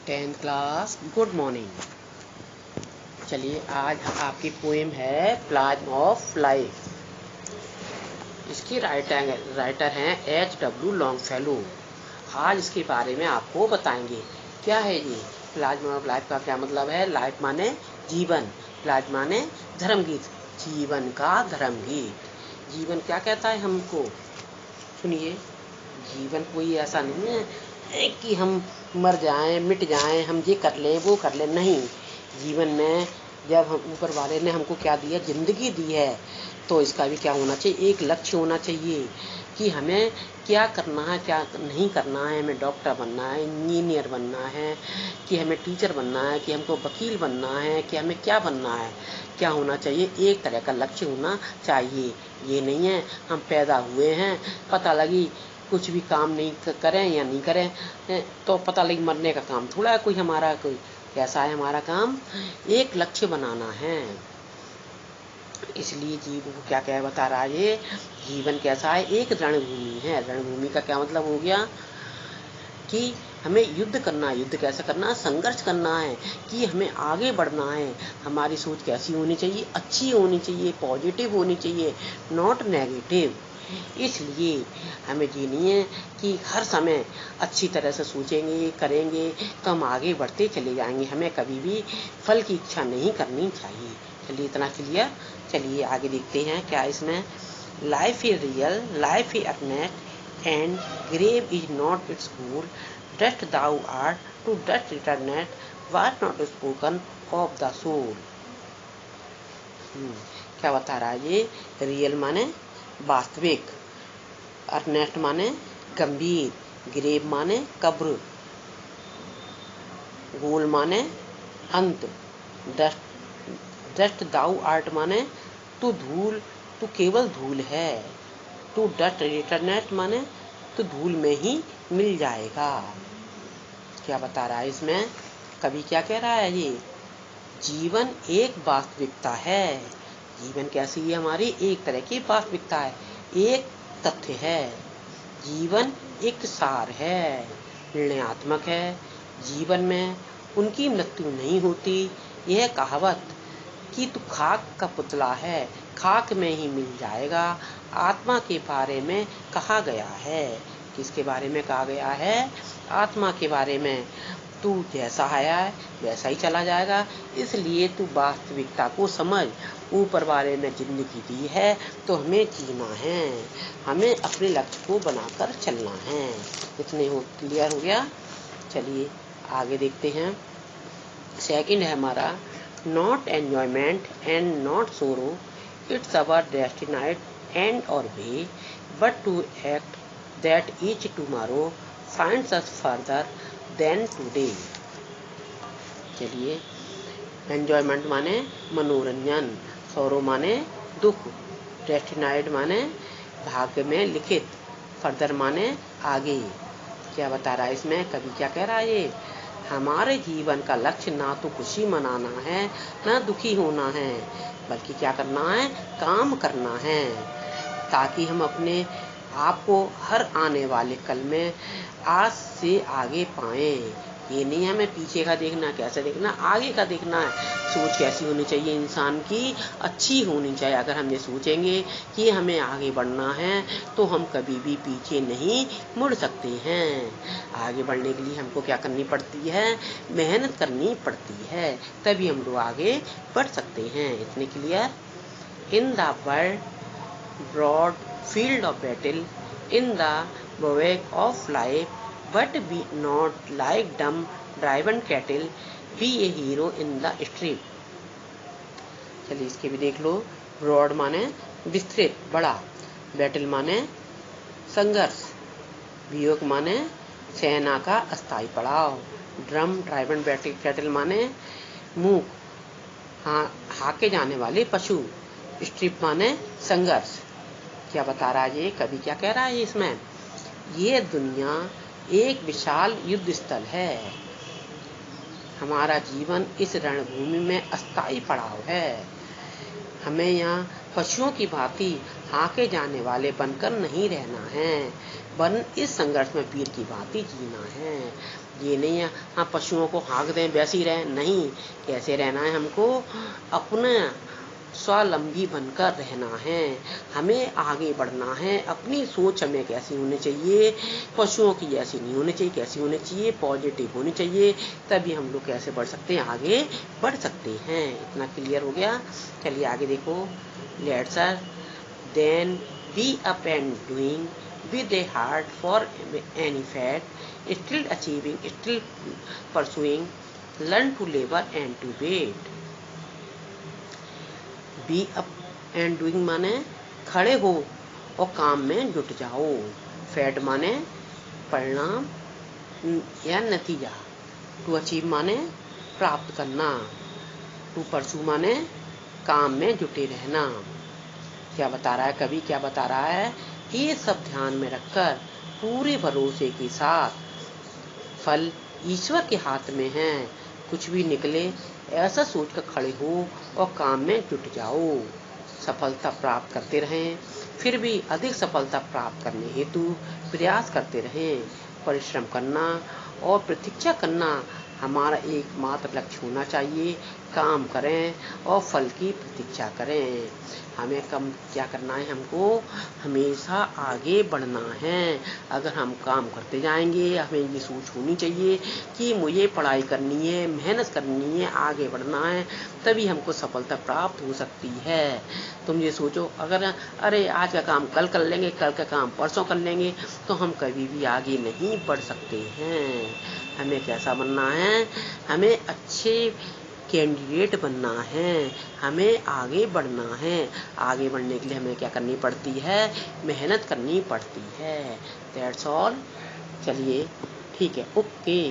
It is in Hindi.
10th class good morning. चलिए आज आपकी पोएम है प्लाज्म ऑफ लाइफ। इसकी राइटर हैं H.W. लॉन्गफेलो। आज इसके बारे में आपको बताएंगे क्या है ये प्लाज्म ऑफ लाइफ का क्या मतलब है। लाइफ माने जीवन, प्लाज्म माने धर्म गीत, जीवन का धर्म गीत। जीवन क्या कहता है हमको, सुनिए। जीवन कोई ऐसा नहीं है कि हम मर जाएं, मिट जाएं, हम ये कर लें वो कर लें, नहीं। जीवन में जब हम ऊपर वाले ने हमको क्या दिया, जिंदगी दी है, तो इसका भी क्या होना चाहिए, एक लक्ष्य होना चाहिए कि हमें क्या करना है क्या नहीं करना है। हमें डॉक्टर बनना है, इंजीनियर बनना है, कि हमें टीचर बनना है, कि हमको वकील बनना है, कि हमें क्या बनना है। क्या होना चाहिए, एक तरह का लक्ष्य होना चाहिए। ये नहीं है हम पैदा हुए हैं, पता लगी कुछ भी काम नहीं करें या नहीं करें तो पता लगी मरने का काम थोड़ा है कोई हमारा, कोई कैसा है हमारा काम, एक लक्ष्य बनाना है। इसलिए जीवन को क्या क्या बता रहा है ये, जीवन कैसा है, एक रणभूमि है। रणभूमि का क्या मतलब हो गया कि हमें युद्ध करना है। युद्ध कैसे करना है, संघर्ष करना है, कि हमें आगे बढ़ना है। हमारी सोच कैसी होनी चाहिए, अच्छी होनी चाहिए, पॉजिटिव होनी चाहिए, नॉट नेगेटिव। इसलिए हमें ये नहीं है कि हर समय अच्छी तरह से सोचेंगे करेंगे तो हम आगे बढ़ते चले जाएंगे। हमें कभी भी फल की इच्छा नहीं करनी चाहिए। चलिए इतना क्लियर। चलिए आगे देखते हैं क्या इसमें। Life is real, life is earnest and grave is not its goal, dust thou art to dust returnest was not spoken of the soul. क्या बता रहा है ये, रियल माने वास्तविक, अर्नेस्ट माने गंभीर, ग्रेव माने कब्र, गोल माने अंत, डस्ट दाउ आर्ट माने तू धूल, तू केवल धूल है, तू डस्ट रिटर्नेट माने तू धूल में ही मिल जाएगा। क्या बता रहा है इसमें, कवि क्या कह रहा है ये, जीवन एक वास्तविकता है। जीवन कैसी है हमारी, एक तरह की वास्तविकता है, एक तथ्य है। जीवन एक सार है, निर्णयात्मक है। जीवन में उनकी मृत्यु नहीं होती। यह कहावत कि तू खाक का पुतला है, खाक में ही मिल जाएगा, आत्मा के बारे में कहा गया है। किसके बारे में कहा गया है, आत्मा के बारे में। तू जैसा आया है वैसा ही चला जाएगा, इसलिए तू वास्तविकता को समझ। ऊपर वाले ने जिंदगी दी है तो हमें जीना है, हमें अपने लक्ष्य को बनाकर चलना है। इतने हो क्लियर हो गया। चलिए आगे देखते हैं। सेकंड है हमारा, not enjoyment and not sorrow, it's our destined end or way, but to act that each tomorrow finds us farther than today. चलिए, एंजॉयमेंट माने मनोरंजन, सौरो माने दुख, डेस्टिनाइड माने भाग्य में लिखित, फर्दर माने आगे। क्या बता रहा है इसमें, कभी क्या कह रहा है ये, हमारे जीवन का लक्ष्य ना तो खुशी मनाना है ना दुखी होना है, बल्कि क्या करना है, काम करना है, ताकि हम अपने आपको हर आने वाले कल में आज से आगे पाएं। ये नहीं हमें पीछे का देखना, कैसे देखना, आगे का देखना है। सोच कैसी होनी चाहिए इंसान की, अच्छी होनी चाहिए। अगर हम ये सोचेंगे कि हमें आगे बढ़ना है तो हम कभी भी पीछे नहीं मुड़ सकते हैं। आगे बढ़ने के लिए हमको क्या करनी पड़ती है, मेहनत करनी पड़ती है, तभी हम लोग आगे बढ़ सकते हैं। इतने clear. In the world broad field of battle, in the bivouac of life, but be not like dumb driven cattle, be a hero in the street। चलिए इसके भी देख लो। ब्रॉड माने विस्तृत, बड़ा, बैटल माने संघर्ष, वियोग माने सेना का अस्थायी पड़ाव, ड्रम ड्राइवन कैटल माने मूक हाके जाने वाले पशु, स्ट्रिप माने संघर्ष। क्या बता रहा है ये, कभी क्या कह रहा है इसमें, ये दुनिया एक विशाल युद्ध स्थल है, हमारा जीवन इस रणभूमि में अस्थायी पड़ाव है। हमें यहाँ पशुओं की भांति हाके जाने वाले बनकर नहीं रहना है, वरन इस संघर्ष में वीर की भांति जीना है। ये नहीं है हाँ पशुओं को हाँक दें वैसे ही रहें, नहीं, कैसे रहना है हमको, अपना स्वावलंबी बनकर रहना है, हमें आगे बढ़ना है, अपनी सोच हमें कैसी होनी चाहिए, पशुओं की जैसी नहीं होनी चाहिए, कैसी होनी चाहिए, पॉजिटिव होनी चाहिए, तभी हम लोग कैसे बढ़ सकते हैं, आगे बढ़ सकते हैं। इतना क्लियर हो गया। चलिए आगे देखो। Let's then be up and doing with a heart for any fate, still achieving, still pursuing, learn to labor and to wait. Be up and doing माने खड़े हो और काम में जुट जाओ। फैट माने परिणाम या नतीजा। टू अचीव माने प्राप्त करना। टू परसू माने काम में जुटे रहना। क्या बता रहा है कवि, क्या बता रहा है, ये सब ध्यान में रखकर पूरे भरोसे के साथ, फल ईश्वर के हाथ में है, कुछ भी निकले ऐसा सोचकर खड़े हो और काम में जुट जाओ। सफलता प्राप्त करते रहें, फिर भी अधिक सफलता प्राप्त करने हेतु प्रयास करते रहें। परिश्रम करना और प्रतीक्षा करना हमारा एकमात्र लक्ष्य होना चाहिए। काम करें और फल की प्रतीक्षा करें। हमें क्या करना है, हमको हमेशा आगे बढ़ना है। अगर हम काम करते जाएंगे, हमें ये सोच होनी चाहिए कि मुझे पढ़ाई करनी है, मेहनत करनी है, आगे बढ़ना है, तभी हमको सफलता प्राप्त हो सकती है। तुम ये सोचो अगर अरे आज का काम कल कर लेंगे, कल का काम परसों कर लेंगे, तो हम कभी भी आगे नहीं बढ़ सकते हैं। हमें कैसा बनना है, हमें अच्छे कैंडिडेट बनना है, हमें आगे बढ़ना है। आगे बढ़ने के लिए हमें क्या करनी पड़ती है, मेहनत करनी पड़ती है। That's all. चलिए ठीक है, ओके।